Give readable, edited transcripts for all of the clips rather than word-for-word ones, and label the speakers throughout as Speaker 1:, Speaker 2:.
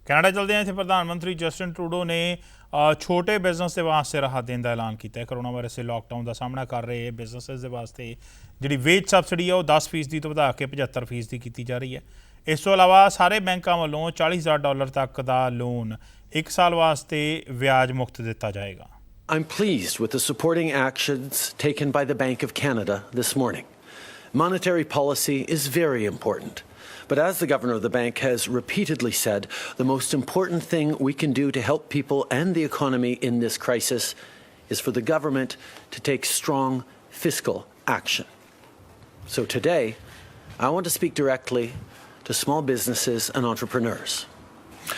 Speaker 1: Canada ਚਲਦੇ ਹਾਂ। ਇੱਥੇ ਪ੍ਰਧਾਨ ਮੰਤਰੀ ਜਸਟਿਨ ਟਰੂਡੋ ਨੇ ਛੋਟੇ ਬਿਜ਼ਨਸ ਦੇ ਵਾਸਤੇ ਰਾਹਤ ਦੇਣ ਦਾ ਐਲਾਨ ਕੀਤਾ ਹੈ। ਕਰੋਨਾ ਵਾਇਰਸ ਦੇ ਲਾਕਡਾਊਨ ਦਾ ਸਾਹਮਣਾ ਕਰ ਰਹੇ ਬਿਜ਼ਨਸਿਸ ਦੇ ਵਾਸਤੇ ਜਿਹੜੀ ਵੇਜ ਸਬਸਿਡੀ ਹੈ ਉਹ 10% ਤੋਂ ਵਧਾ ਕੇ 75% ਕੀਤੀ ਜਾ ਰਹੀ ਹੈ। ਇਸ ਤੋਂ ਇਲਾਵਾ ਸਾਰੇ ਬੈਂਕਾਂ ਵੱਲੋਂ $40,000 ਤੱਕ ਦਾ ਲੋਨ 1 ਸਾਲ ਵਾਸਤੇ ਵਿਆਜ ਮੁਕਤ ਦਿੱਤਾ ਜਾਏਗਾ।
Speaker 2: I'm pleased with the supporting actions taken by the Bank of Canada this morning. Monetary policy is very important. But as the Governor of the Bank has repeatedly said, the most important thing we can do to help people and the economy in this crisis is for the government to take strong fiscal action. So today, I want to speak directly to small businesses and entrepreneurs.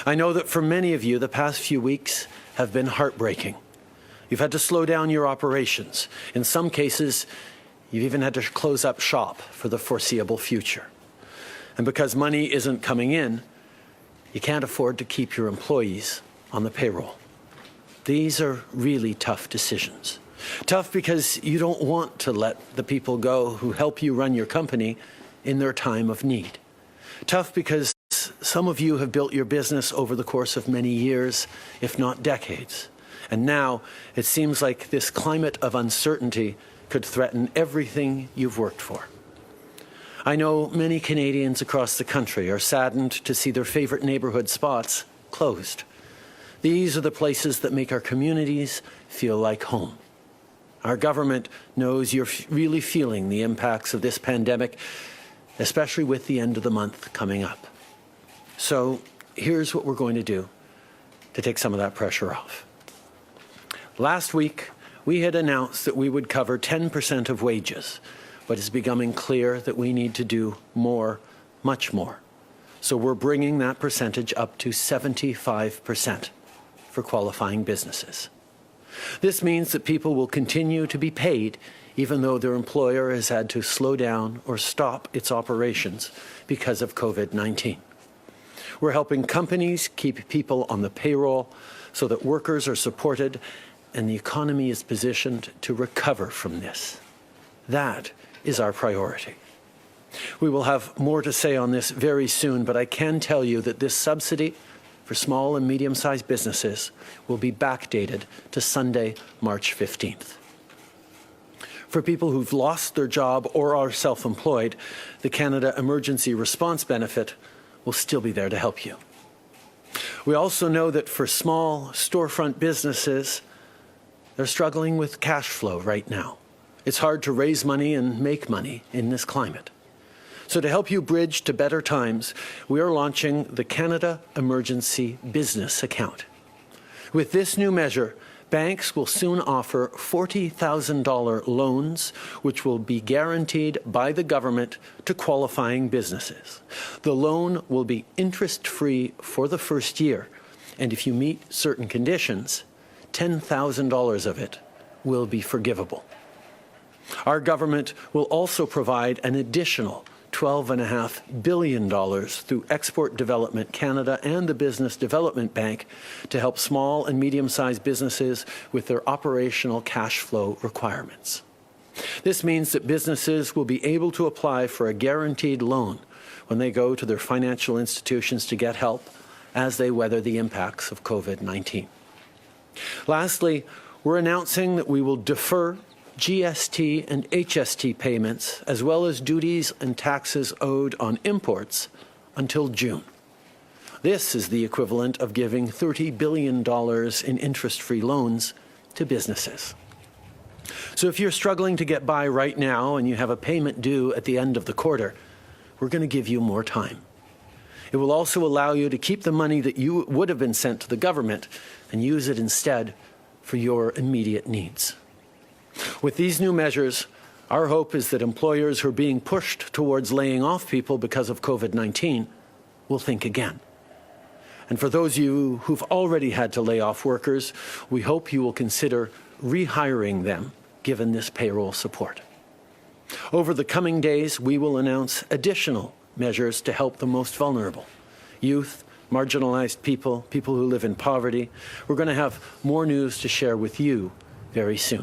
Speaker 2: I know that for many of you, the past few weeks have been heartbreaking. You've had to slow down your operations. In some cases, you've even had to close up shop for the foreseeable future. And because money isn't coming in, you can't afford to keep your employees on the payroll. These are really tough decisions. Tough because you don't want to let the people go who help you run your company in their time of need. Tough because some of you have built your business over the course of many years, if not decades. And now it seems like this climate of uncertainty could threaten everything you've worked for. I know many Canadians across the country are saddened to see their favourite neighbourhood spots closed. These are the places that make our communities feel like home. Our government knows you're really feeling the impacts of this pandemic, especially with the end of the month coming up. So here's what we're going to do to take some of that pressure off. Last week, we had announced that we would cover 10% of wages, but it's becoming clear that we need to do more, much more. So we're bringing that percentage up to 75% for qualifying businesses. This means that people will continue to be paid even though their employer has had to slow down or stop its operations because of COVID-19. We're helping companies keep people on the payroll so that workers are supported and the economy is positioned to recover from this. That is our priority. We will have more to say on this very soon, but I can tell you that this subsidy for small and medium-sized businesses will be backdated to Sunday, March 15th. For people who've lost their job or are self-employed, the Canada Emergency Response Benefit will still be there to help you. We also know that for small storefront businesses, they're struggling with cash flow right now. It's hard to raise money and make money in this climate. So to help you bridge to better times, we are launching the Canada Emergency Business Account. With this new measure, banks will soon offer $40,000 loans, which will be guaranteed by the government to qualifying businesses. The loan will be interest-free for the first year, and if you meet certain conditions, $10,000 of it will be forgivable. Our government will also provide an additional $12.5 billion through Export Development Canada and the Business Development Bank to help small and medium-sized businesses with their operational cash flow requirements. This means that businesses will be able to apply for a guaranteed loan when they go to their financial institutions to get help as they weather the impacts of COVID-19. Lastly, we're announcing that we will defer GST and HST payments, as well as duties and taxes owed on imports, until June. This is the equivalent of giving $30 billion in interest-free loans to businesses. So if you're struggling to get by right now and you have a payment due at the end of the quarter, we're going to give you more time. It will also allow you to keep the money that you would have been sent to the government and use it instead for your immediate needs. With these new measures, our hope is that employers who are being pushed towards laying off people because of COVID-19 will think again. And for those of you who've already had to lay off workers, we hope you will consider rehiring them given this payroll support. Over the coming days, we will announce additional measures to help the most vulnerable: youth, marginalized people, people who live in poverty. We're going to have more news to share with you very soon.